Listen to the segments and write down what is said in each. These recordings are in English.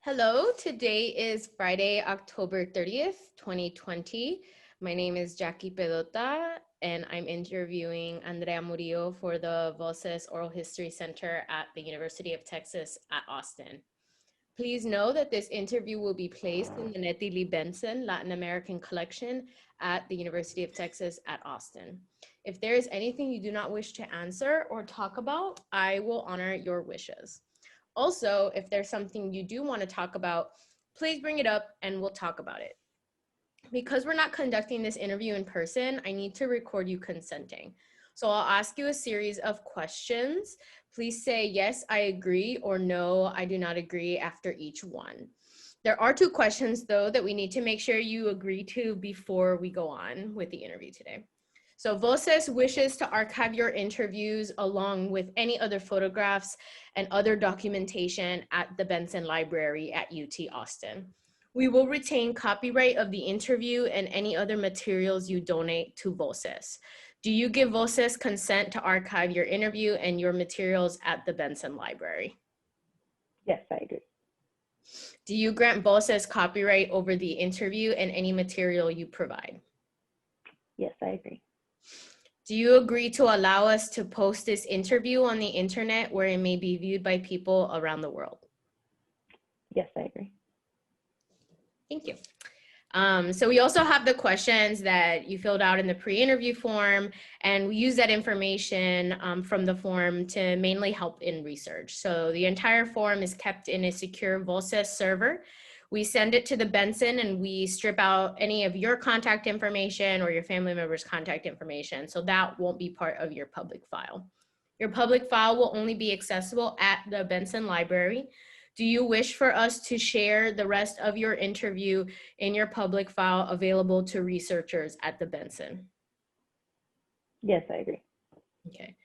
Hello, today is Friday, October 30th, 2020. My name is Jackie Pedota, and I'm interviewing Andrea Murillo for the Voces Oral History Center at the University of Texas at Austin. Please know that this interview will be placed in the Nettie Lee Benson Latin American Collection at the University of Texas at Austin. If there is anything you do not wish to answer or talk about, I will honor your wishes. Also, if there's something you do want to talk about, please bring it up and we'll talk about it. Because we're not conducting this interview in person, I need to record you consenting. So I'll ask you a series of questions. Please say, yes, I agree, or no, I do not agree after each one. There are two questions, though, that we need to make sure you agree to before we go on with the interview today. So Voces wishes to archive your interviews along with any other photographs and other documentation at the Benson Library at UT Austin. We will retain copyright of the interview and any other materials you donate to Voces. Do you give Voces consent to archive your interview and your materials at the Benson Library? Yes, I agree. Do you grant Voces copyright over the interview and any material you provide? Yes, I agree. Do you agree to allow us to post this interview on the internet where it may be viewed by people around the world? Yes, I agree. Thank you. So we also have the questions that you filled out in the pre-interview form, and we use that information from the form to mainly help in research. So the entire form is kept in a secure Voces server. We send it to the Benson and we strip out any of your contact information or your family member's contact information. So that won't be part of your public file. Your public file will only be accessible at the Benson Library. Do you wish for us to share the rest of your interview in your public file available to researchers at the Benson? Yes, I agree. Okay.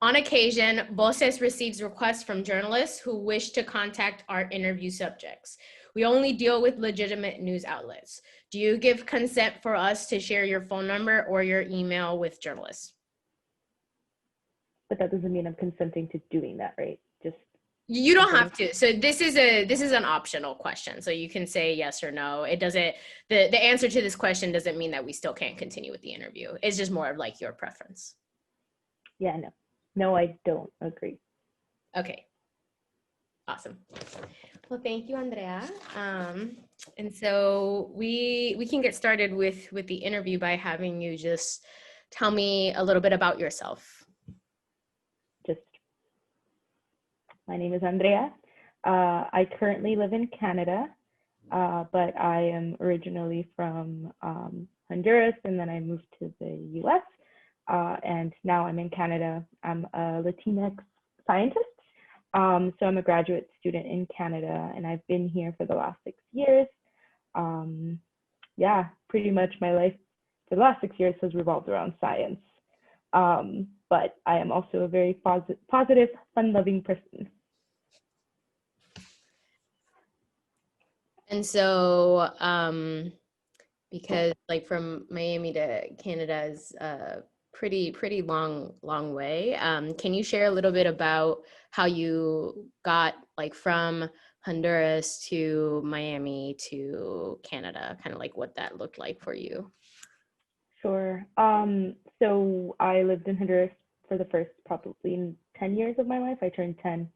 On occasion, Voces receives requests from journalists who wish to contact our interview subjects. We only deal with legitimate news outlets. Do you give consent for us to share your phone number or your email with journalists? But that doesn't mean I'm consenting to doing that, right? Just You don't have to. So this is an optional question. So you can say yes or no. It doesn't, the answer to this question doesn't mean that we still can't continue with the interview. It's just more of like your preference. Yeah, no. No, I don't agree. Okay. Awesome. Well, thank you, Andrea. And so we can get started with the interview by having you just tell me a little bit about yourself. My name is Andrea. I currently live in Canada, but I am originally from Honduras, and then I moved to the US, and now I'm in Canada. I'm a Latinx scientist. So I'm a graduate student in Canada, and I've been here for the last 6 years. Yeah, pretty much my life for the last 6 years has revolved around science. But I am also a very positive, fun-loving person. And so, because like from Miami to Canada is a pretty long way. Can you share a little bit about how you got like from Honduras to Miami to Canada, kind of like what that looked like for you? Sure. So I lived in Honduras for the first probably 10 years of my life. I turned 10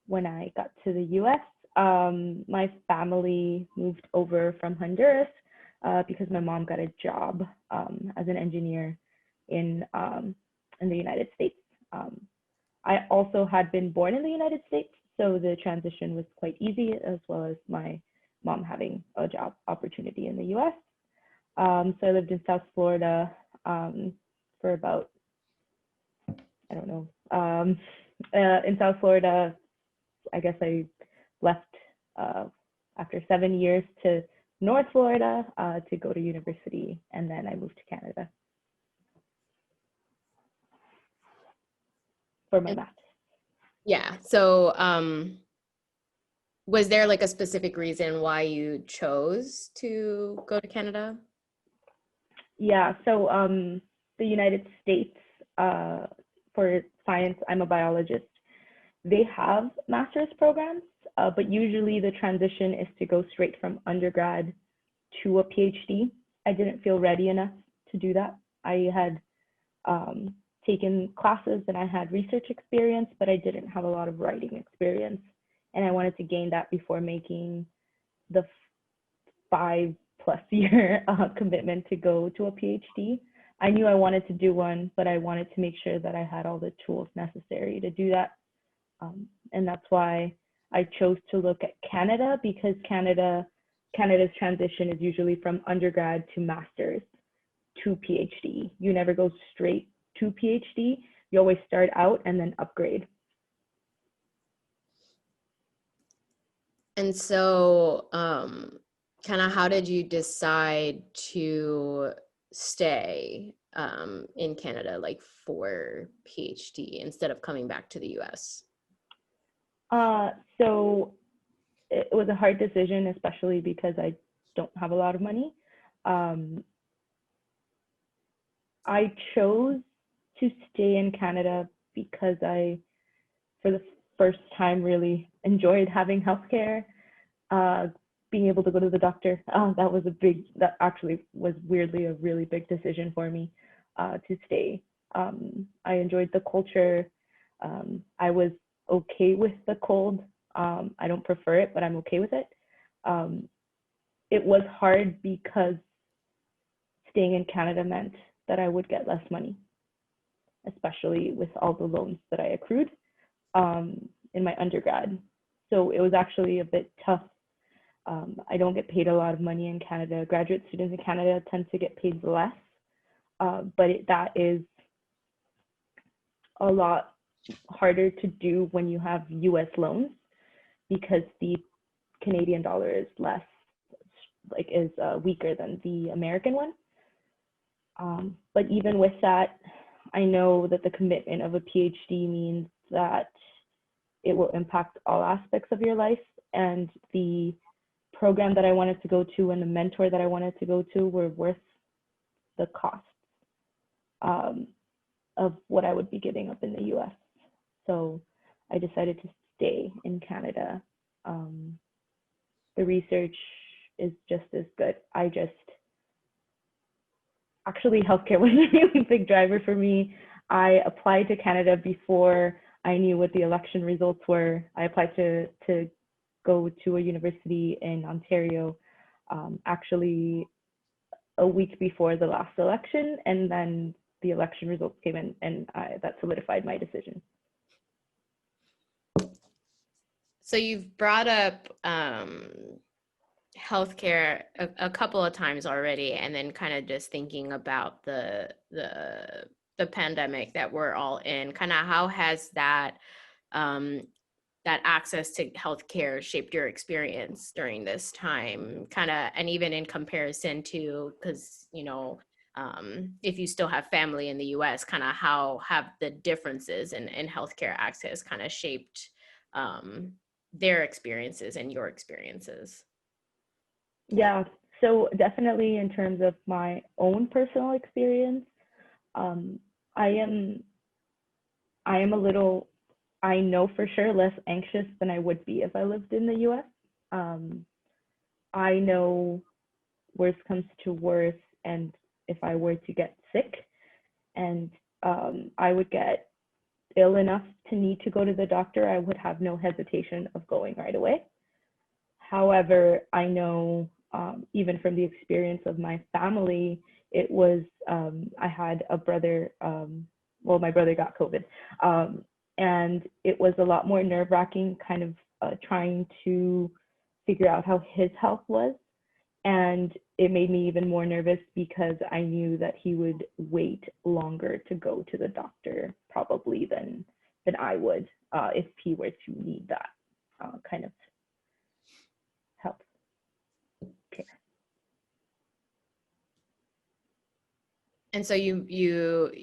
when I got to the US. My family moved over from Honduras because my mom got a job as an engineer in the United States. I also had been born in the United States, so the transition was quite easy, as well as my mom having a job opportunity in the US. So I lived in South Florida for about, I don't know, in South Florida, I guess I left after 7 years to North Florida to go to university, and then I moved to Canada for my master's. Yeah, so was there like a specific reason why you chose to go to Canada? Yeah, so the United States, for science, I'm a biologist. They have master's programs but usually the transition is to go straight from undergrad to a PhD. I didn't feel ready enough to do that. I had taken classes and I had research experience, but I didn't have a lot of writing experience. And I wanted to gain that before making the 5+ year commitment to go to a PhD. I knew I wanted to do one, but I wanted to make sure that I had all the tools necessary to do that. And that's why I chose to look at Canada, because Canada's transition is usually from undergrad to master's to PhD. You never go straight to PhD. You always start out and then upgrade. And so kind of how did you decide to stay in Canada, like for PhD, instead of coming back to the US? So it was a hard decision, especially because I don't have a lot of money. I chose to stay in Canada because I, for the first time, really enjoyed having healthcare, being able to go to the doctor. That actually was weirdly a really big decision for me to stay. I enjoyed the culture. I was okay with the cold. I don't prefer it, but I'm okay with it. It was hard because staying in Canada meant that I would get less money, especially with all the loans that I accrued in my undergrad. So it was actually a bit tough. I don't get paid a lot of money in Canada. Graduate students in Canada tend to get paid less, but that is a lot harder to do when you have US loans, because the Canadian dollar is weaker than the American one. But even with that, I know that the commitment of a PhD means that it will impact all aspects of your life, and the program that I wanted to go to and the mentor that I wanted to go to were worth the cost of what I would be giving up in the US. So I decided to stay in Canada. The research is just as good. Actually, healthcare was a really big driver for me. I applied to Canada before I knew what the election results were. I applied to go to a university in Ontario, actually a week before the last election, and then the election results came in, and that solidified my decision. So you've brought up healthcare a couple of times already, and then kind of just thinking about the pandemic that we're all in, kind of how has that that access to healthcare shaped your experience during this time, kind of, and even in comparison to, because if you still have family in the US, kind of how have the differences in healthcare access kind of shaped their experiences and your experiences? Yeah, so definitely in terms of my own personal experience, I am I know for sure less anxious than I would be if I lived in the US. I know worst comes to worst, and if I were to get sick and I would get ill enough to need to go to the doctor, I would have no hesitation of going right away. However, I know even from the experience of my family, it was, I had a brother, my brother got COVID, and it was a lot more nerve-wracking, kind of trying to figure out how his health was. And it made me even more nervous because I knew that he would wait longer to go to the doctor probably than I would if he were to need that kind of help care. And so you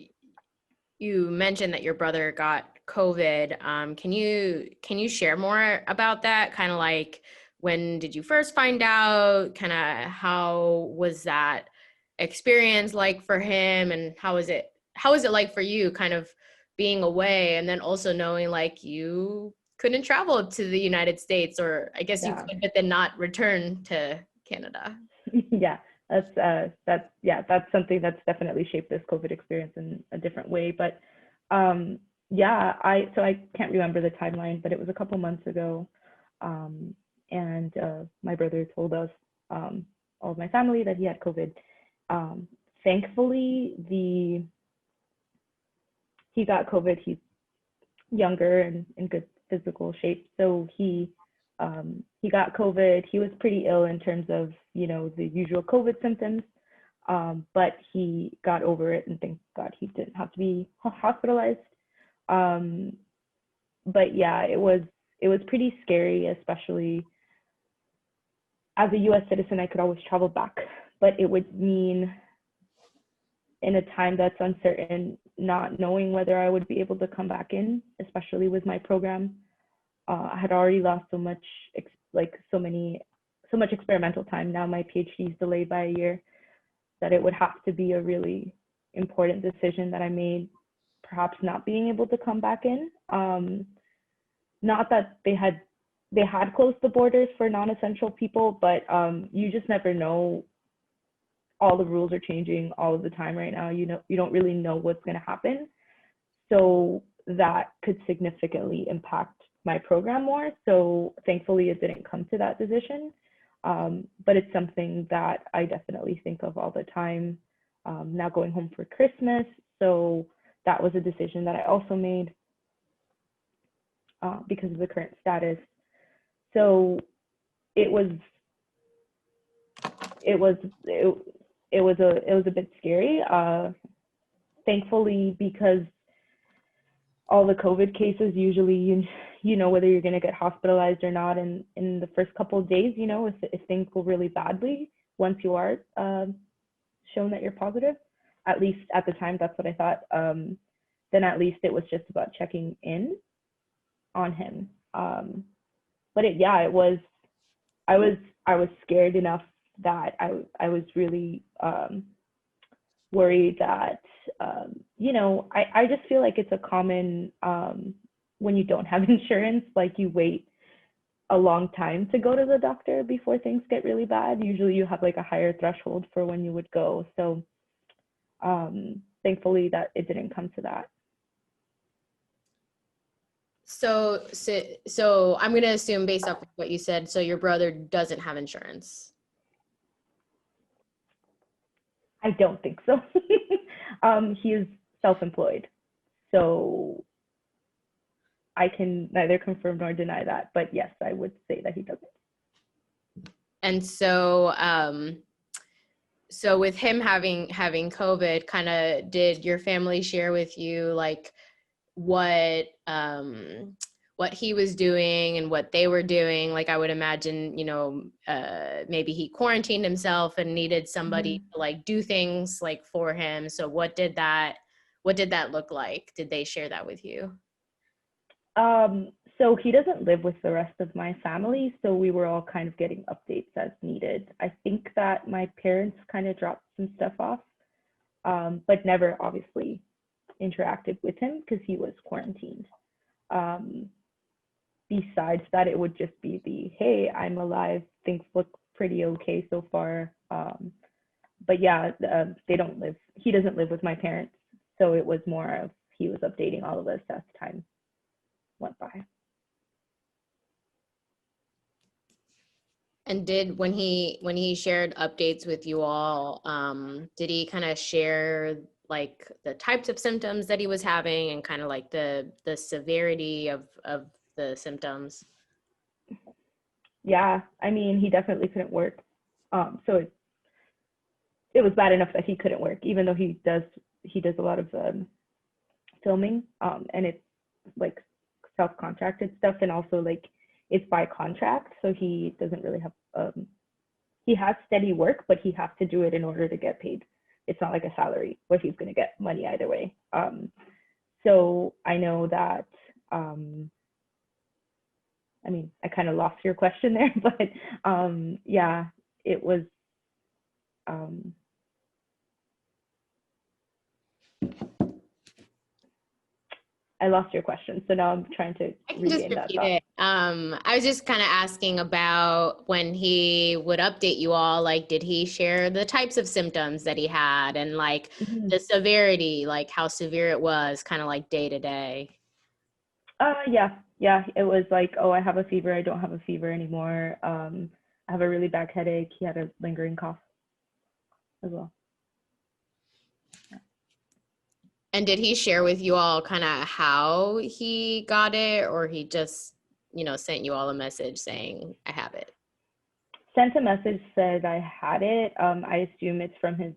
mentioned that your brother got COVID. Can you share more about that? Kind of like, when did you first find out? Kind of how was that experience like for him, and how is it like for you, kind of being away, and then also knowing like you couldn't travel to the United States, or I guess you Yeah. could, but then not return to Canada. Yeah, that's something that's definitely shaped this COVID experience in a different way. But yeah, I can't remember the timeline, but it was a couple months ago, and my brother told us, all of my family, that he had COVID. Thankfully, he got COVID. He's younger and in good physical shape, so he got COVID. He was pretty ill in terms of, the usual COVID symptoms, but he got over it, and thank God he didn't have to be hospitalized. Um, but yeah, it was pretty scary, especially as a U.S. citizen. I could always travel back, but it would mean, in a time that's uncertain, not knowing whether I would be able to come back in, especially with my program. I had already lost so much, so much experimental time. Now my PhD is delayed by a year, that it would have to be a really important decision that I made, perhaps not being able to come back in. Not that they had closed the borders for non-essential people, but you just never know. All the rules are changing all of the time right now. You don't really know what's going to happen. So that could significantly impact my program more. So thankfully it didn't come to that decision. But it's something that I definitely think of all the time. Now going home for Christmas. So that was a decision that I also made because of the current status. So it was a bit scary. Thankfully, because all the COVID cases, usually you know whether you're going to get hospitalized or not in the first couple of days, if things go really badly once you are shown that you're positive. At least at the time, that's what I thought. Then at least it was just about checking in on him. But I was scared enough that I was really worried that, I just feel like it's a common, when you don't have insurance, like you wait a long time to go to the doctor before things get really bad. Usually you have like a higher threshold for when you would go. So thankfully that it didn't come to that. So I'm going to assume, based off of what you said, so your brother doesn't have insurance. I don't think so. He is self-employed, so I can neither confirm nor deny that. But yes, I would say that he doesn't. And so, so with him having COVID, kind of, did your family share with you like what he was doing and what they were doing? Like, I would imagine, maybe he quarantined himself and needed somebody to like do things like for him. So what did that look like? Did they share that with you? So he doesn't live with the rest of my family, so we were all kind of getting updates as needed. I think that my parents kind of dropped some stuff off, but never obviously interacted with him because he was quarantined. Besides that, it would just be hey, I'm alive, things look pretty okay so far. But yeah, he doesn't live with my parents, so it was more of he was updating all of us as time went by. And when he shared updates with you all, did he kind of share like the types of symptoms that he was having and kind of like the severity of the symptoms? Yeah, I mean, he definitely couldn't work. So it was bad enough that he couldn't work, even though he does a lot of filming, and it's like self-contracted stuff, and also like it's by contract, so he doesn't really have he has steady work, but he has to do it in order to get paid. It's not like a salary where he's going to get money either way. So I know that I mean, I kind of lost your question there, but yeah, it was I lost your question, so now I'm trying to I can just regain that repeat thought. it. I was just kind of asking about when he would update you all, like, did he share the types of symptoms that he had and like Mhm. the severity, like how severe it was, kind of like day to day? Yeah. It was like, oh, I have a fever. I don't have a fever anymore. I have a really bad headache. He had a lingering cough as well. And did he share with you all kind of how he got it, or he just, sent you all a message saying, I have it? Sent a message, said I had it. I assume it's from his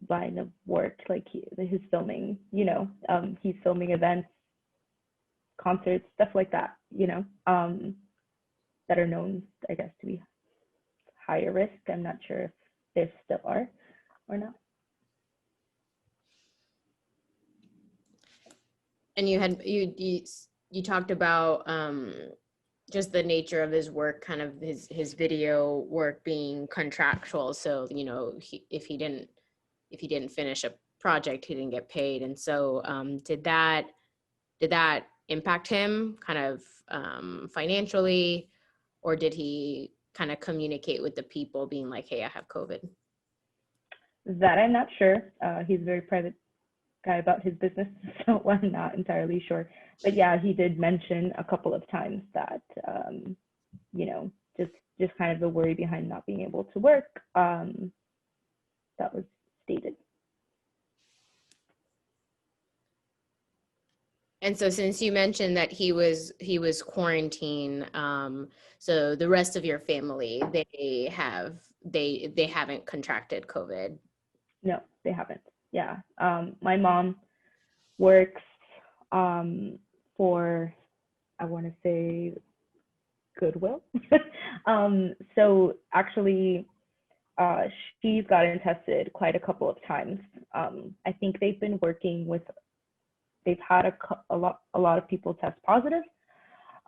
line of work, like his filming. He's filming events, concerts, stuff like that. That are known, I guess, to be higher risk. I'm not sure if there still are or not. And you talked about just the nature of his work, kind of his video work being contractual. So if he didn't finish a project, he didn't get paid. And so did that impact him kind of financially, or did he kind of communicate with the people being like, hey, I have COVID? That I'm not sure. He's a very private guy about his business, so I'm not entirely sure. But yeah, he did mention a couple of times that, just kind of the worry behind not being able to work. That was stated. And so since you mentioned that he was quarantined, so the rest of your family, they haven't contracted COVID. No, they haven't. Yeah. My mom works for, I want to say, Goodwill. So actually, she's gotten tested quite a couple of times. I think they've had a lot of people test positive,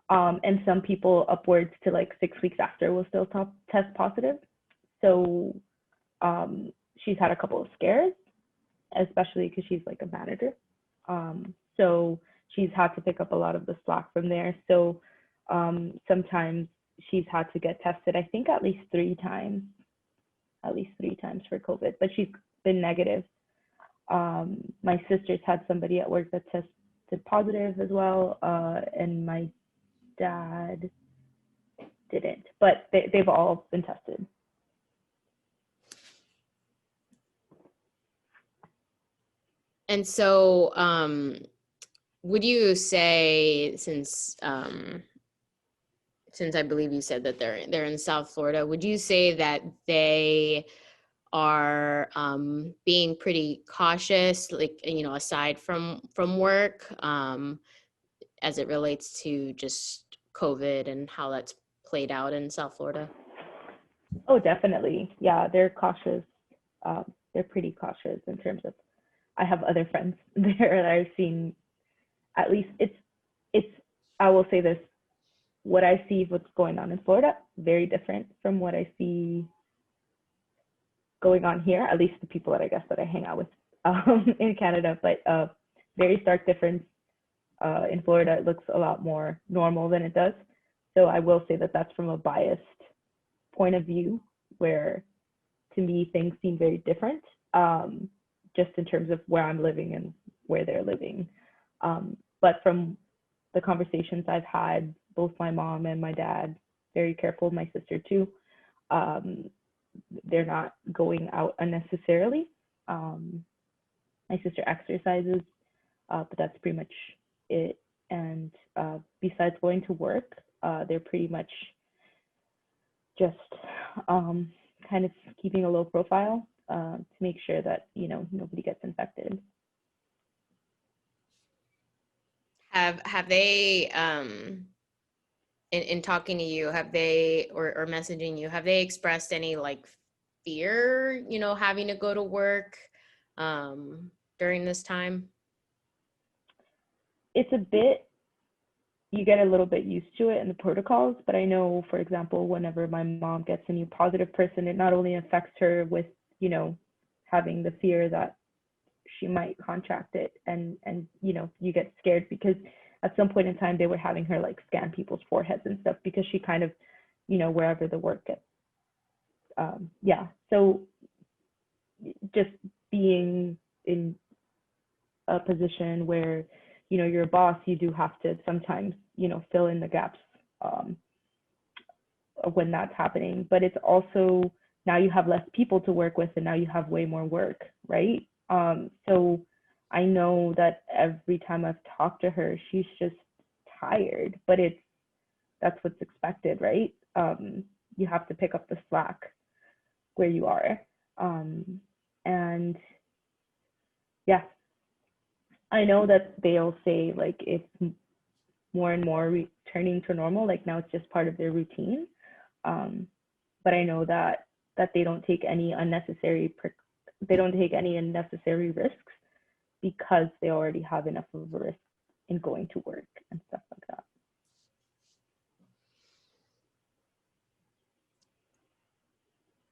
and some people upwards to like 6 weeks after will still test positive. So she's had a couple of scares, especially because she's like a manager. So she's had to pick up a lot of the slack from there. So sometimes she's had to get tested, I think at least three times for COVID, but she's been negative. My sister's had somebody at work that tested positive as well, and my dad didn't, but they've all been tested. And so would you say, since I believe you said that they're in South Florida, would you say that they are being pretty cautious, like, aside from work, as it relates to just COVID and how that's played out in South Florida? Oh, definitely. Yeah, they're cautious. They're pretty cautious in terms of, I have other friends there that I've seen, at least it's, I will say this, what I see what's going on in Florida, very different from what I see going on here, at least the people that I guess that I hang out with in Canada, but very stark difference. In Florida, it looks a lot more normal than it does. So I will say that that's from a biased point of view, where to me things seem very different, just in terms of where I'm living and where they're living. But from the conversations I've had, both my mom and my dad, very careful, my sister too, they're not going out unnecessarily. My sister exercises, but that's pretty much it. And besides going to work, they're pretty much just kind of keeping a low profile to make sure that nobody gets infected. Have they in talking to you, have they, or messaging you, have they expressed any like fear, having to go to work during this time? It's a bit, you get a little bit used to it and the protocols, but I know, for example, whenever my mom gets a new positive person, it not only affects her with, having the fear that she might contract it, and you know, you get scared because at some point in time they were having her like scan people's foreheads and stuff because she kind of, you know, wherever the work gets, yeah. So just being in a position where, you know, you're a boss, you do have to sometimes, you know, fill in the gaps when that's happening. But it's also, now you have less people to work with and now you have way more work, right? So I know that every time I've talked to her, she's just tired, but that's what's expected, right? You have to pick up the slack where you are. And yeah, I know that they'll say like it's more and more returning to normal, like now it's just part of their routine. But I know that they don't take any unnecessary risks because they already have enough of a risk in going to work and stuff like that.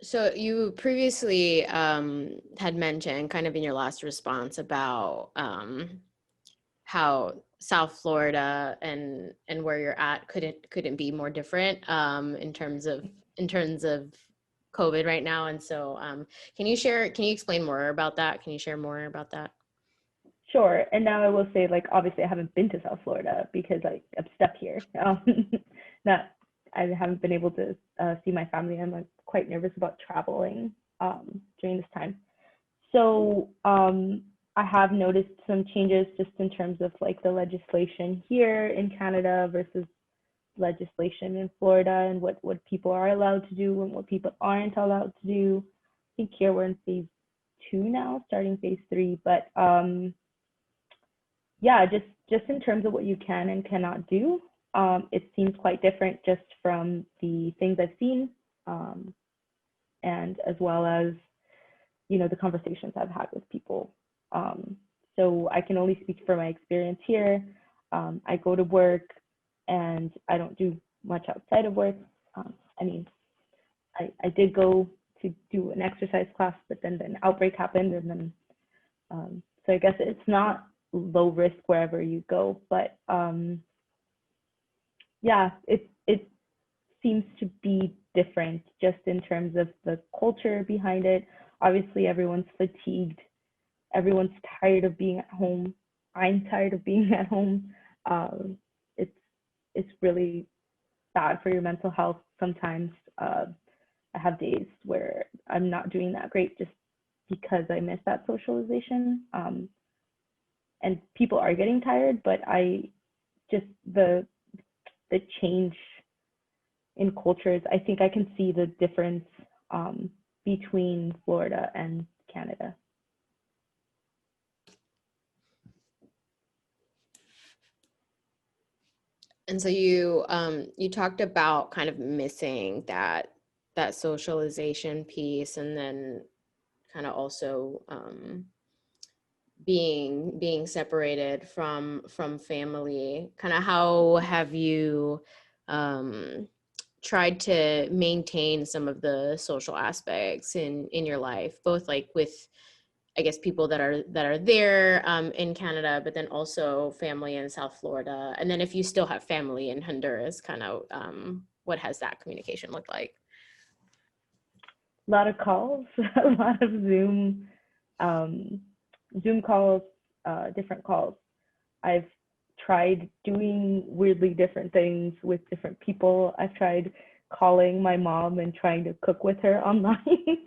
So you previously had mentioned kind of in your last response about how South Florida and where you're at couldn't be more different in terms of COVID right now. And so can you explain more about that? Can you share more about that? Sure. And now I will say, like, obviously I haven't been to South Florida because I'm stuck here. Not, I haven't been able to see my family. I'm like quite nervous about traveling during this time. So I have noticed some changes just in terms of like the legislation here in Canada versus legislation in Florida, and what people are allowed to do and what people aren't allowed to do. I think here we're in phase 2 now, starting phase 3. But yeah, just in terms of what you can and cannot do, it seems quite different just from the things I've seen, and as well as, you know, the conversations I've had with people. So I can only speak for my experience here. I go to work and I don't do much outside of work. I mean, I did go to do an exercise class, but then an outbreak happened, and then so I guess it's not low risk wherever you go, but yeah, it seems to be different just in terms of the culture behind it. Obviously, everyone's fatigued. Everyone's tired of being at home. I'm tired of being at home. It's really bad for your mental health sometimes. I have days where I'm not doing that great just because I miss that socialization. And people are getting tired, but I just the change in cultures, I think I can see the difference between Florida and Canada. And so you talked about kind of missing that socialization piece, and then kind of also being separated from family. Kind of how have you tried to maintain some of the social aspects in your life, both like with, I guess, people that are there in Canada, but then also family in South Florida, and then if you still have family in Honduras, kind of what has that communication looked like? A lot of calls, a lot of Zoom calls, different calls. I've tried doing weirdly different things with different people. I've tried calling my mom and trying to cook with her online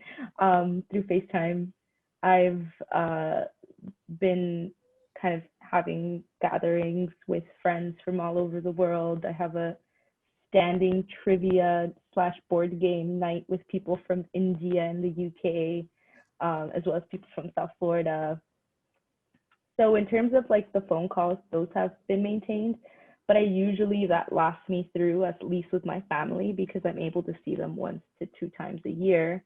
through FaceTime. I've been kind of having gatherings with friends from all over the world. I have a standing trivia / board game night with people from India and the UK, as well as people from South Florida. So in terms of like the phone calls, those have been maintained, but that lasts me through, at least with my family, because I'm able to see them 1 to 2 times a year.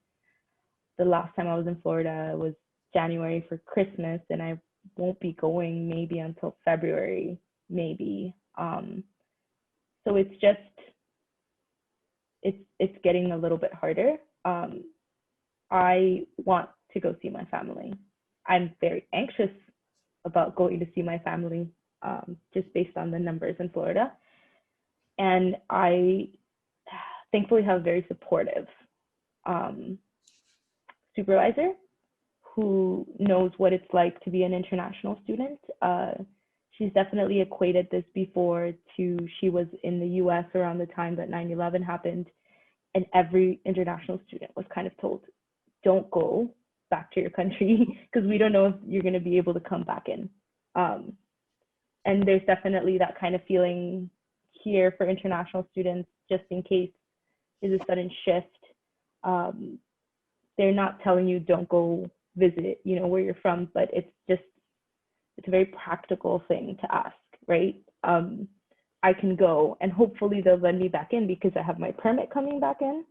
The last time I was in Florida was January for Christmas, and I won't be going maybe until February, maybe. So it's just, it's getting a little bit harder. I want to go see my family. I'm very anxious about going to see my family, just based on the numbers in Florida. And I thankfully have a very supportive supervisor who knows what it's like to be an international student. She's definitely equated this before to, she was in the US around the time that 9/11 happened, and every international student was kind of told, don't go back to your country because we don't know if you're going to be able to come back in. And there's definitely that kind of feeling here for international students, just in case there's a sudden shift. They're not telling you don't go visit, where you're from, but it's a very practical thing to ask, right? I can go and hopefully they'll let me back in because I have my permit coming back in.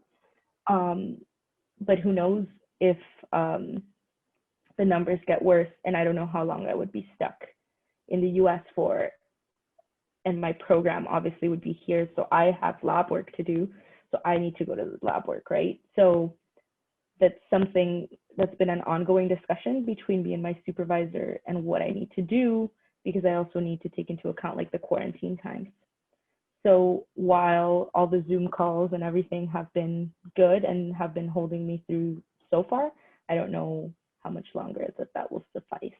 But who knows if the numbers get worse, and I don't know how long I would be stuck in the US for, and my program obviously would be here. So I have lab work to do. So I need to go to the lab work, right? So that's something that's been an ongoing discussion between me and my supervisor and what I need to do, because I also need to take into account like the quarantine times. So while all the Zoom calls and everything have been good and have been holding me through so far, I don't know how much longer that will suffice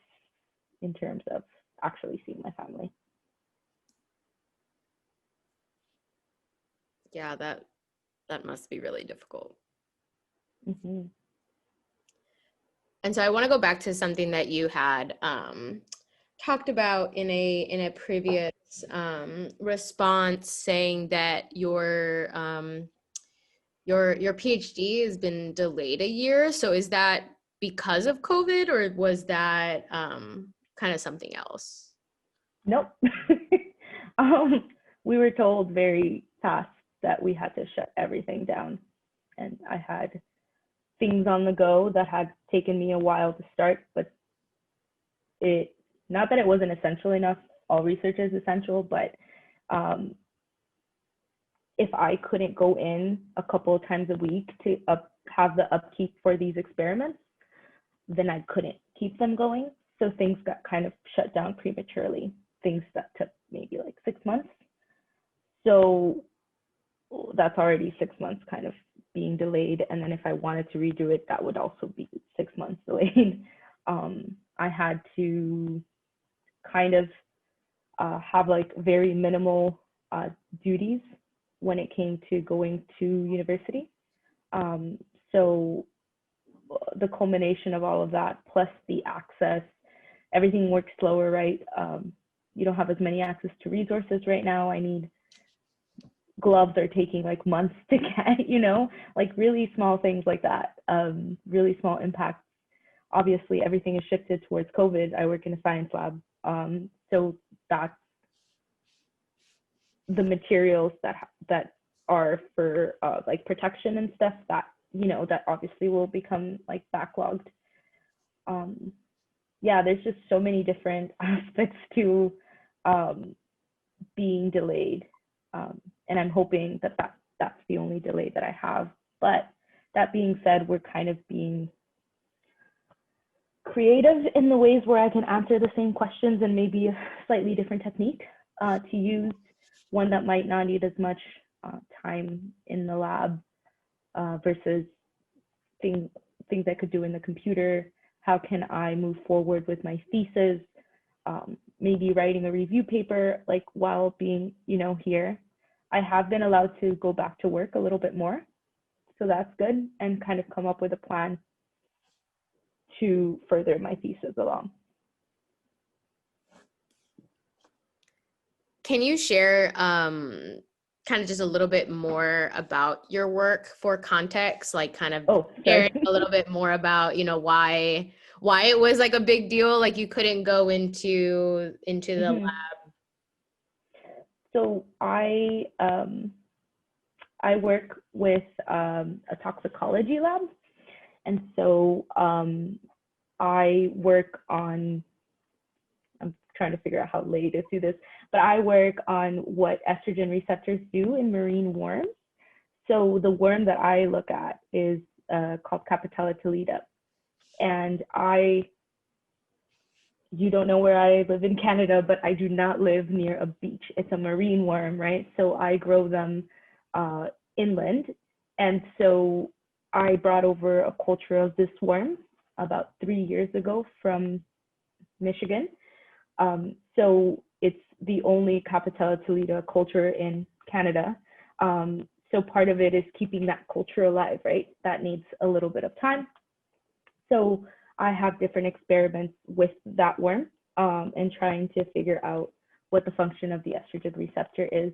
in terms of actually seeing my family. Yeah, that must be really difficult. Mm-hmm. And so I want to go back to something that you had talked about in a previous response, saying that your PhD has been delayed a year. So is that because of COVID, or was that kind of something else? Nope. We were told very fast that we had to shut everything down, and I had things on the go that had taken me a while to start, but not that it wasn't essential enough. All research is essential, but if I couldn't go in a couple of times a week to have the upkeep for these experiments, then I couldn't keep them going. So things got kind of shut down prematurely, things that took maybe like 6 months. So that's already 6 months kind of being delayed. And then if I wanted to redo it, that would also be 6 months delayed. I had to kind of have like very minimal duties when it came to going to university. So the culmination of all of that, plus the access, everything works slower, right? You don't have as many access to resources right now. I need gloves are taking like months to get, like really small things like that, really small impacts. Obviously, everything is shifted towards COVID. I work in a science lab. So that's the materials that are for like protection and stuff that, that obviously will become like backlogged. Yeah, there's just so many different aspects to being delayed. And I'm hoping that that's the only delay that I have. But that being said, we're kind of being creative in the ways where I can answer the same questions and maybe a slightly different technique to use, one that might not need as much time in the lab versus things I could do in the computer. How can I move forward with my thesis? Maybe writing a review paper, like while being, here. I have been allowed to go back to work a little bit more, so that's good, and kind of come up with a plan to further my thesis along. Can you share kind of just a little bit more about your work for context, like kind of sharing a little bit more about, why it was like a big deal, like you couldn't go into the lab? So I work with a toxicology lab, and so I work on, I'm trying to figure out how lay to do this, but I work on what estrogen receptors do in marine worms. So the worm that I look at is called Capitella toledo, and I you don't know where I live in Canada, but I do not live near a beach. It's a marine worm, right? So I grow them inland. And so I brought over a culture of this worm about 3 years ago from Michigan. So it's the only Capitella Toledo culture in Canada. So part of it is keeping that culture alive, right? That needs a little bit of time. So I have different experiments with that worm and trying to figure out what the function of the estrogen receptor is.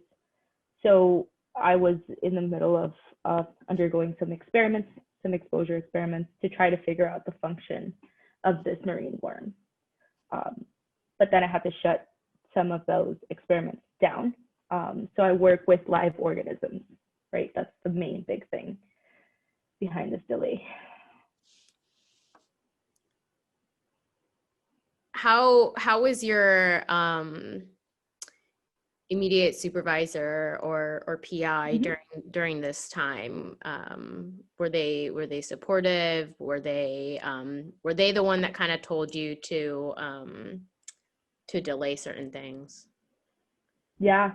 So I was in the middle of undergoing some experiments, some exposure experiments to try to figure out the function of this marine worm. But then I had to shut some of those experiments down. So I work with live organisms, right? That's the main big thing behind this delay. How was your immediate supervisor or PI during this time? Were they supportive? Were they the one that kind of told you to delay certain things? Yeah,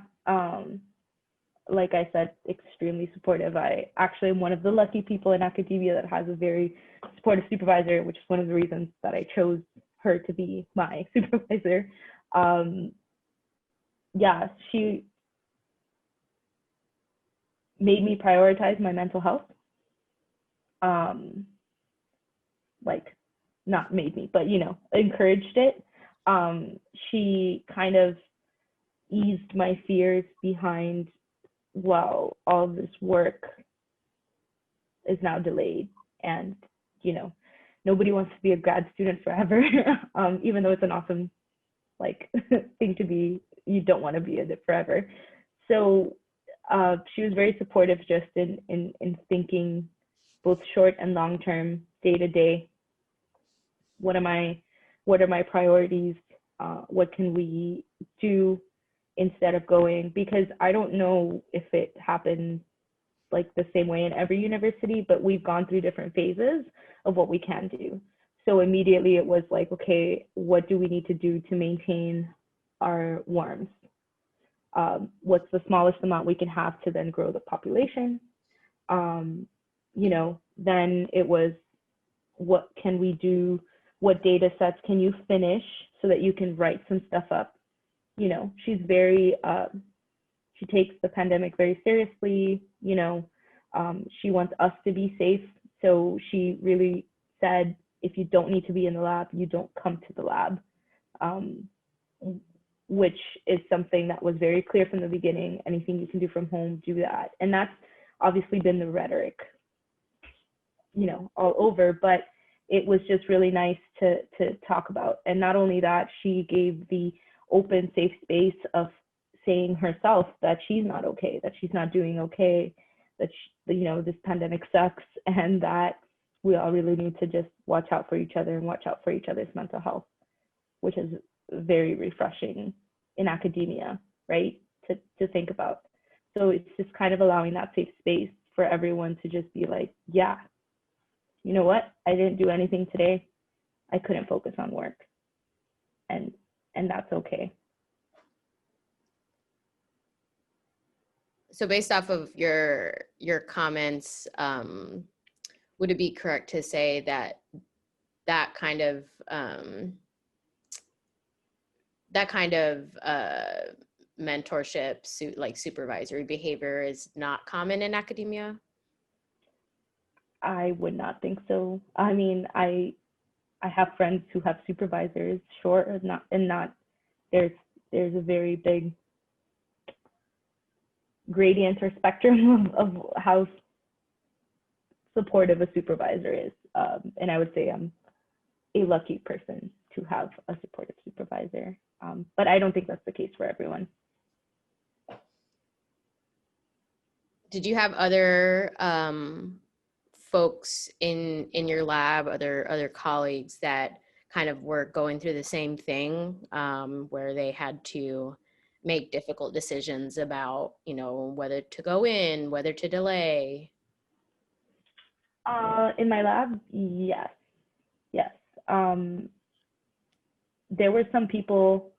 like I said, extremely supportive. I actually am one of the lucky people in academia that has a very supportive supervisor, which is one of the reasons that I chose her to be my supervisor. Yeah, she made me prioritize my mental health. Like, not made me, but, you know, encouraged it. She kind of eased my fears behind, well, all this work is now delayed, and, you know, nobody wants to be a grad student forever. Even though it's an awesome like thing to be, you don't want to be in it forever. So she was very supportive just in thinking both short and long term, day to day. What are my priorities? What can we do instead of going? Because I don't know if it happens like the same way in every university, but we've gone through different phases of what we can do. So immediately it was like, okay, what do we need to do to maintain our worms? What's the smallest amount we can have to then grow the population? You know, then it was, what can we do? What data sets can you finish so that you can write some stuff up? You know, she's very, she takes the pandemic very seriously. You know, she wants us to be safe. So she really said, if you don't need to be in the lab, you don't come to the lab, which is something that was very clear from the beginning. Anything you can do from home, do that. And that's obviously been the rhetoric, you know, all over, but it was just really nice to talk about. And not only that, she gave the open, safe space of saying herself that she's not okay, that she's not doing okay, that she, you know, this pandemic sucks, and that we all really need to just watch out for each other and watch out for each other's mental health, which is very refreshing in academia, right? To think about. So it's just kind of allowing that safe space for everyone to just be like, yeah, you know what? I didn't do anything today. I couldn't focus on work. And that's okay. So based off of your comments, would it be correct to say that that kind of mentorship, like supervisory behavior, is not common in academia? I would not think so. I mean, I have friends who have supervisors, sure, not there's a very big gradient or spectrum of how supportive a supervisor is. And I would say I'm a lucky person to have a supportive supervisor. But I don't think that's the case for everyone. Did you have other folks in your lab, other colleagues that kind of were going through the same thing, where they had to make difficult decisions about, you know, whether to go in, whether to delay? In my lab, yes. there were some people,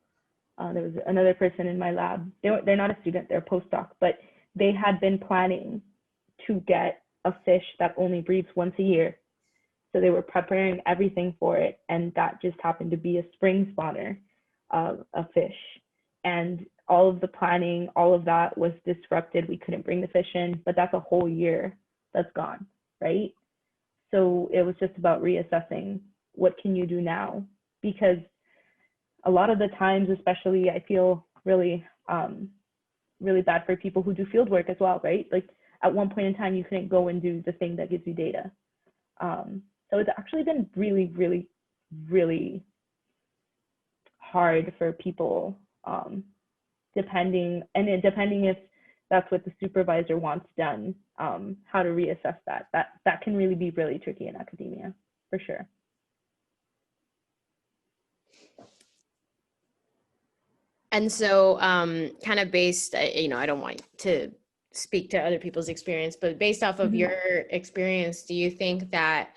there was another person in my lab, they're not a student, they're a postdoc, but they had been planning to get a fish that only breeds once a year. So they were preparing everything for it, and that just happened to be a spring spawner of a fish. And all of the planning, all of that was disrupted. We couldn't bring the fish in, but that's a whole year that's gone, right? So it was just about reassessing, what can you do now? Because a lot of the times, especially, I feel really, really bad for people who do field work as well, right? Like at one point in time, you couldn't go and do the thing that gives you data. So it's actually been really, really, really hard for people, depending if that's what the supervisor wants done, how to reassess that. That can really be really tricky in academia, for sure. And so kind of based, I don't want to speak to other people's experience, but based off of your experience, do you think that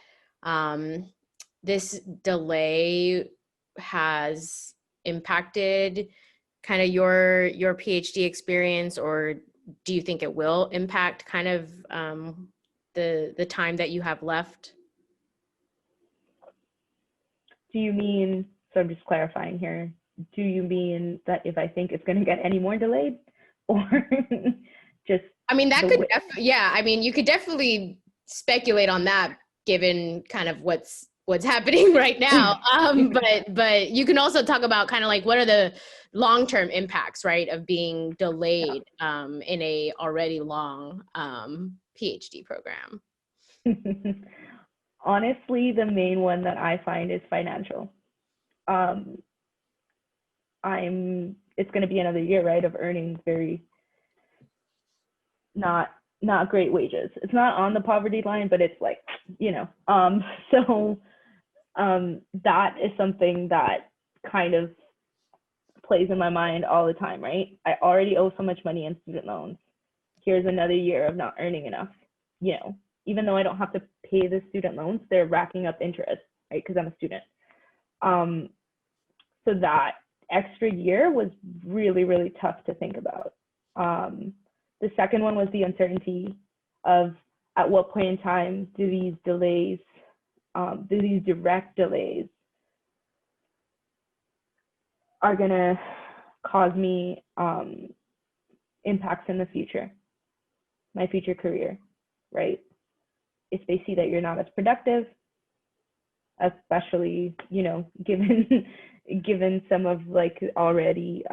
this delay has impacted kind of your PhD experience, or do you think it will impact kind of the time that you have left? Do you mean, so I'm just clarifying here, do you mean that if I think it's going to get any more delayed, or just? I mean, that could, yeah, I mean, you could definitely speculate on that given kind of what's happening right now. But you can also talk about kind of like, what are the long-term impacts, right, of being delayed in a already long PhD program? Honestly, the main one that I find is financial. It's going to be another year, right, of earning very not great wages. It's not on the poverty line, but it's like, so that is something that kind of plays in my mind all the time, right? I already owe so much money in student loans. Here's another year of not earning enough. Even though I don't have to pay the student loans, they're racking up interest, right? Because I'm a student. So that extra year was really, really tough to think about. The second one was the uncertainty of, at what point in time do these delays, do these direct delays are gonna cause me impacts in the future, my future career, right? If they see that you're not as productive, especially, given some of like already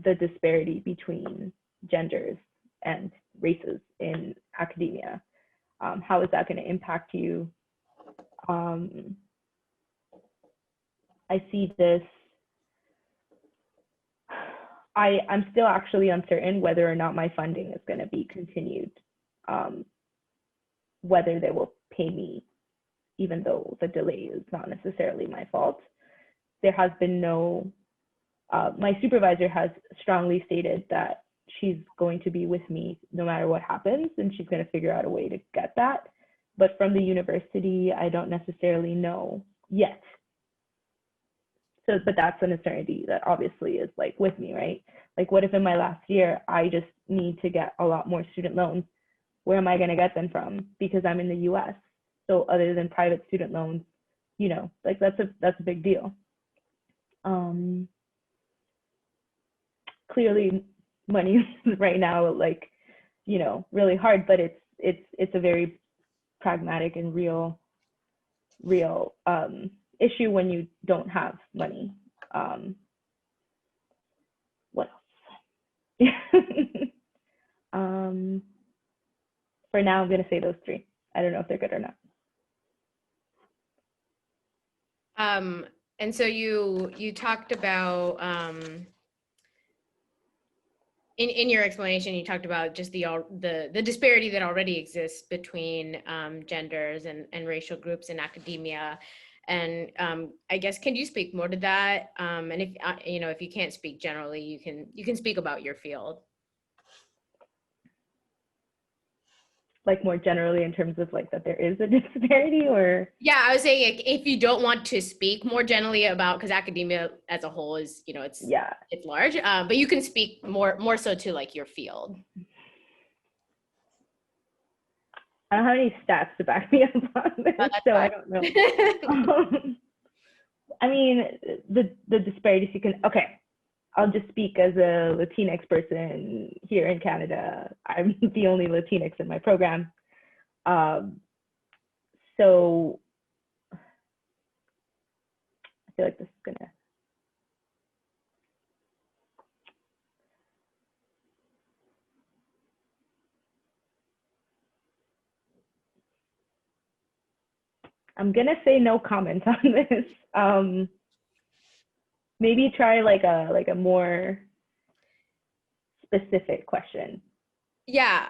the disparity between genders and races in academia, how is that going to impact you? I see this, I'm still actually uncertain whether or not my funding is going to be continued, whether they will pay me, even though the delay is not necessarily my fault. There has been no, my supervisor has strongly stated that she's going to be with me no matter what happens, and she's going to figure out a way to get that. But from the university, I don't necessarily know yet. So, but that's an uncertainty that obviously is like with me, right? Like, what if in my last year, I just need to get a lot more student loans? Where am I going to get them from? Because I'm in the US. So other than private student loans, like that's a big deal. Clearly money right now, like, really hard, but it's a very pragmatic and real issue when you don't have money. What else? For now, I'm going to say those three. I don't know if they're good or not. And so you talked about, in your explanation, you talked about just the disparity that already exists between genders and racial groups in academia. And I guess, can you speak more to that? And if if you can't speak generally, you can speak about your field. like more generally in terms of like that there is a disparity, or? Yeah, I was saying, like, if you don't want to speak more generally about, because academia as a whole is, you know, it's Yeah. large, but you can speak more so to like your field. I don't have any stats to back me up on this, Oh, that's so fine. I don't know. I mean, the disparities you can, okay, I'll just speak as a Latinx person here in Canada. I'm the only Latinx in my program. So I feel like this is gonna, I'm gonna say no comment on this. Maybe try like a more specific question. Yeah.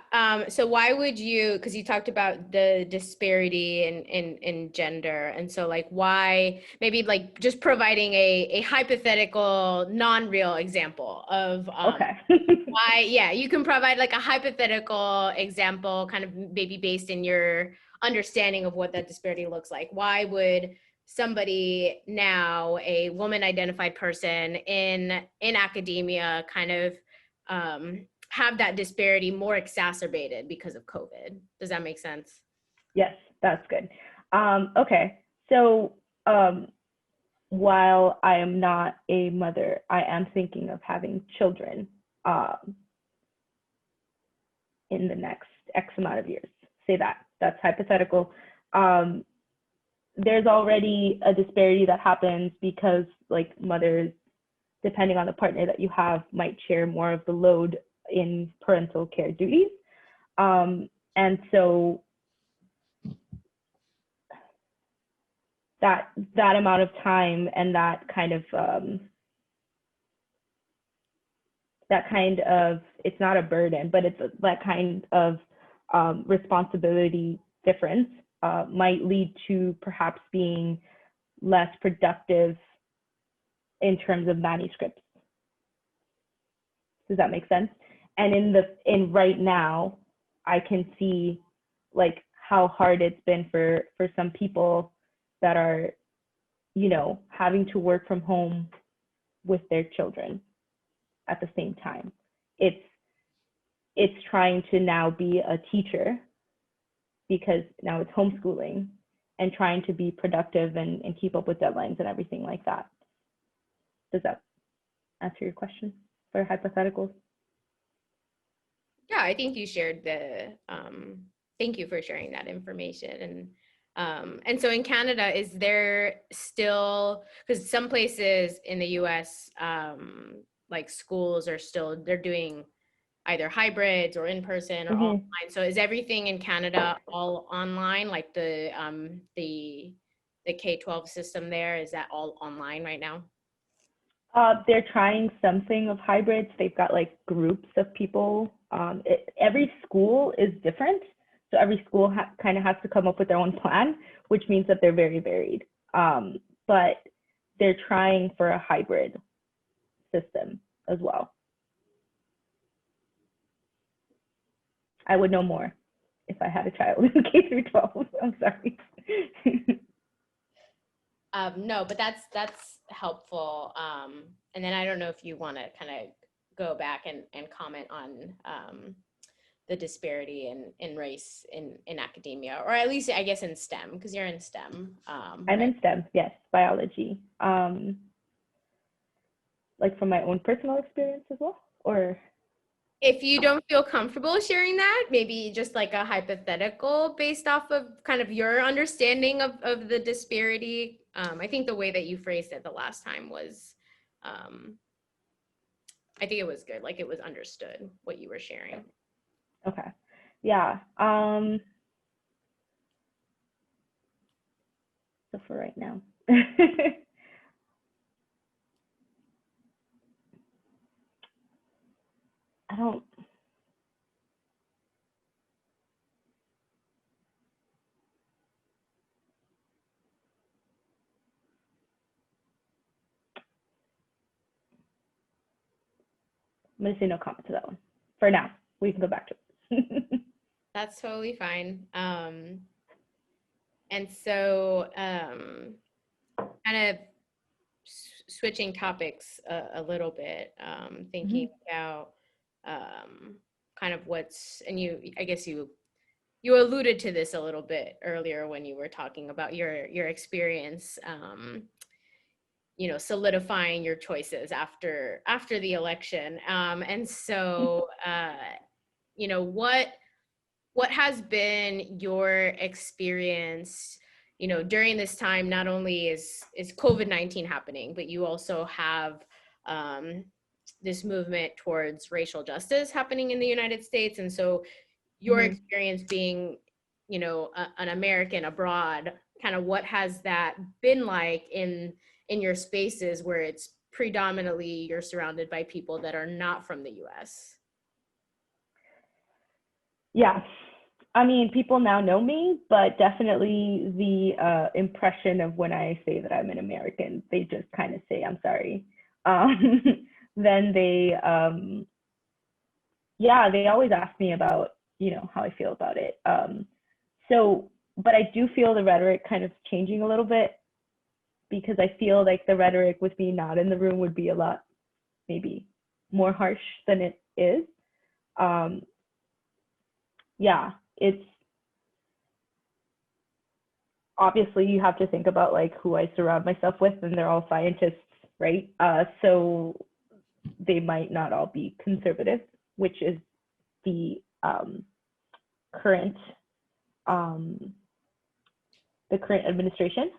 So why would you, because you talked about the disparity in gender. And so like why, maybe like just providing a hypothetical, non-real example of Okay. why, yeah, you can provide like a hypothetical example, kind of maybe based in your understanding of what that disparity looks like. Why would somebody now, a woman identified person in academia, kind of have that disparity more exacerbated because of COVID? Does that make sense? Yes, that's good. Okay, so while I am not a mother, I am thinking of having children in the next X amount of years. Say that's hypothetical. There's already a disparity that happens because like mothers, depending on the partner that you have, might share more of the load in parental care duties. And so that amount of time and that kind of it's not a burden, but it's that kind of responsibility difference might lead to perhaps being less productive in terms of manuscripts. Does that make sense? And in right now, I can see like how hard it's been for some people that are, you know, having to work from home with their children at the same time. It's trying to now be a teacher because now it's homeschooling and trying to be productive and keep up with deadlines and everything like that. Does that answer your question for hypotheticals? Yeah, I think you shared thank you for sharing that information. And so in Canada, is there still, because some places in the US, like schools are still, they're doing either hybrids or in person or online. So is everything in Canada all online, like the K-12 system there, is that all online right now? They're trying something of hybrids. They've got like groups of people. Every school is different. So every school kind of has to come up with their own plan, which means that they're very varied. But they're trying for a hybrid system as well. I would know more if I had a child in K through 12. I'm sorry. No, but that's helpful. And then I don't know if you want to kind of go back and comment on the disparity in race in academia, or at least I guess in STEM, because you're in STEM. I'm right? in STEM, yes, biology. Like from my own personal experience as well, or? If you don't feel comfortable sharing that, maybe just like a hypothetical based off of kind of your understanding of the disparity. I think the way that you phrased it the last time was, I think it was good. Like it was understood what you were sharing. Okay. Yeah. So for right now. I don't. I'm gonna say no comment to that one. For now, we can go back to it. That's totally fine. And so, kind of switching topics a little bit, thinking Mhm. about kind of what's, and I guess you alluded to this a little bit earlier when you were talking about your experience, solidifying your choices after the election. And so, what has been your experience, during this time? Not only is COVID-19 happening, but you also have um, this movement towards racial justice happening in the United States. And so your Mhm. experience being, an American abroad, kind of what has that been like in your spaces where it's predominantly you're surrounded by people that are not from the US? Yeah. I mean, people now know me, but definitely the impression of when I say that I'm an American, they just kind of say, I'm sorry. Um, then yeah, they always ask me about, how I feel about it. But I do feel the rhetoric kind of changing a little bit because I feel like the rhetoric with me not in the room would be a lot, maybe more harsh than it is. Um, yeah, it's obviously you have to think about like who I surround myself with, and they're all scientists, right? So they might not all be conservative, which is the current um, the current administration.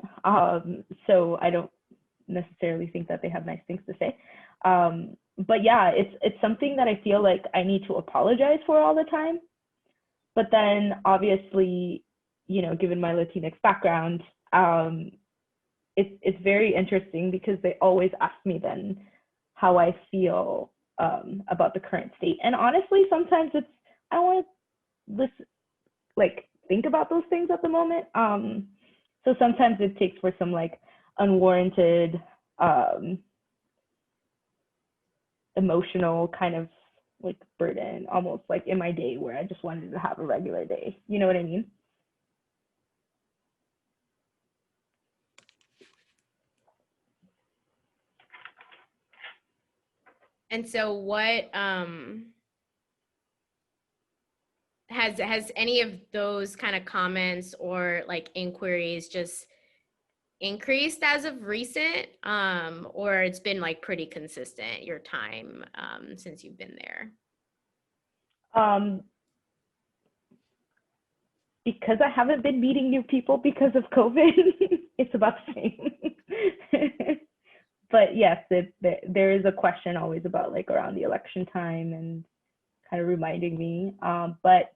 So I don't necessarily think that they have nice things to say. But yeah, it's something that I feel like I need to apologize for all the time. But then obviously, given my Latinx background, it's very interesting because they always ask me then how I feel about the current state. And honestly, sometimes I don't want to listen, like think about those things at the moment. So sometimes it takes for some like unwarranted um, emotional kind of like burden, almost like in my day where I just wanted to have a regular day. You know what I mean? And so what has any of those kind of comments or like inquiries just increased as of recent, or it's been like pretty consistent your time since you've been there? Um, because I haven't been meeting new people because of COVID, it's about the same. But yes, there is a question always about like around the election time and kind of reminding me. But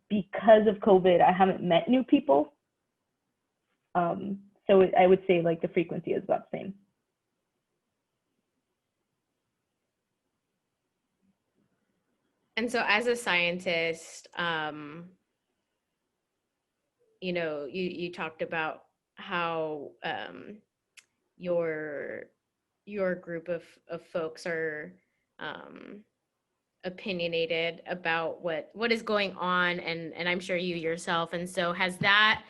because of COVID, I haven't met new people. So I would say like the frequency is about the same. And so as a scientist, you talked about how your your group of folks are um, opinionated about what is going on, and I'm sure you yourself. And so has that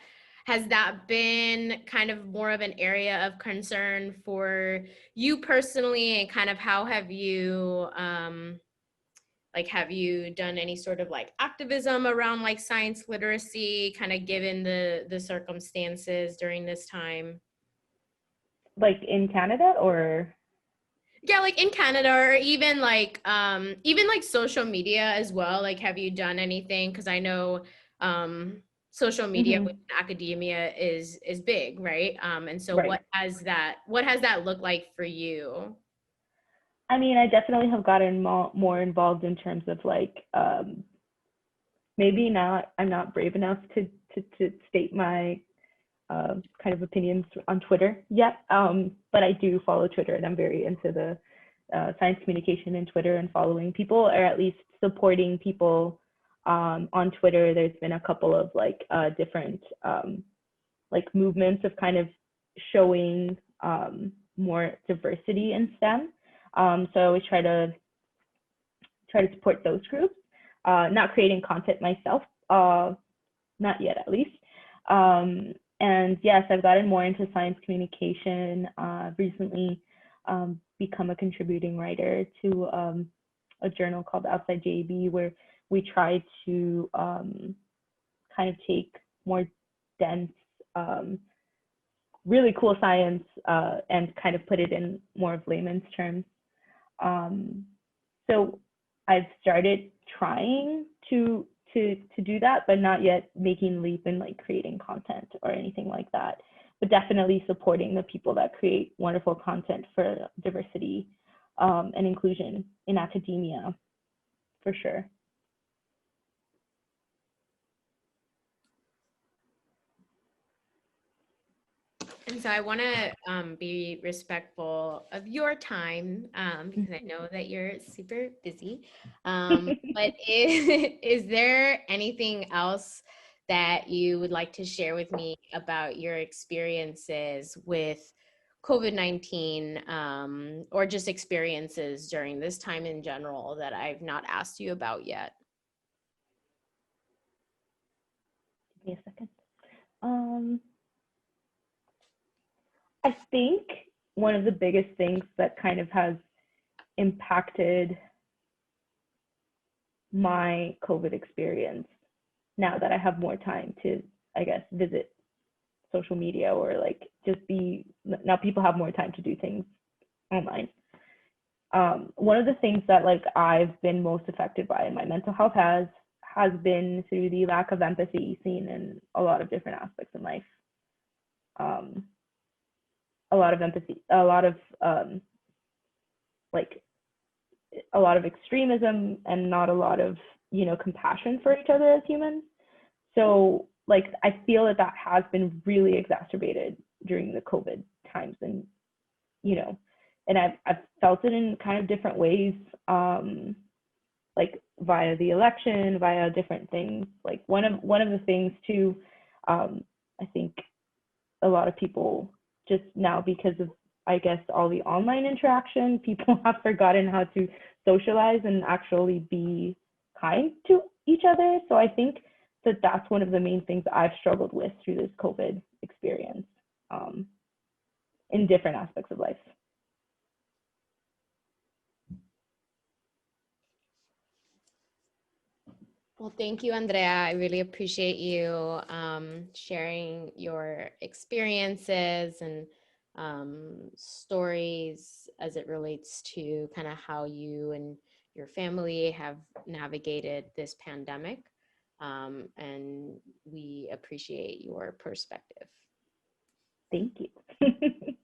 been kind of more of an area of concern for you personally, and kind of how have you like have you done any sort of like activism around like science literacy, kind of given the circumstances during this time? Like in Canada or? Yeah, like in Canada, or even like social media as well. Like have you done anything? Because I know social media Mm-hmm. within academia is big, right? And so Right. what has that looked like for you? I mean, I definitely have gotten more involved in terms of like maybe not. I'm not brave enough to state my kind of opinions on Twitter yet. But I do follow Twitter, and I'm very into the science communication in Twitter and following people, or at least supporting people on Twitter. There's been a couple of like different like movements of kind of showing more diversity in STEM. So I always try to support those groups. Not creating content myself, not yet at least. And yes, I've gotten more into science communication. Recently become a contributing writer to a journal called Outside JB, where we try to kind of take more dense, really cool science and kind of put it in more of layman's terms. So I've started trying to do that, but not yet making leap in like creating content or anything like that. But definitely supporting the people that create wonderful content for diversity and inclusion in academia, for sure. And so I want to be respectful of your time because I know that you're super busy. But is there anything else that you would like to share with me about your experiences with COVID-19 or just experiences during this time in general that I've not asked you about yet? Give me a second. I think one of the biggest things that kind of has impacted my COVID experience, now that I have more time to, I guess, visit social media or like just be, now people have more time to do things online. One of the things that like I've been most affected by in my mental health has been through the lack of empathy seen in a lot of different aspects of life. A lot of empathy, a lot of like a lot of extremism and not a lot of, you know, compassion for each other as humans. So like I feel that that has been really exacerbated during the COVID times, and you know, and I've felt it in kind of different ways, like via the election, via different things. Like one of the things too, I think a lot of people just now, because of, I guess, all the online interaction, people have forgotten how to socialize and actually be kind to each other. So I think that that's one of the main things I've struggled with through this COVID experience, in different aspects of life. Well, thank you, Andrea. I really appreciate you sharing your experiences and stories as it relates to kind of how you and your family have navigated this pandemic. And we appreciate your perspective. Thank you.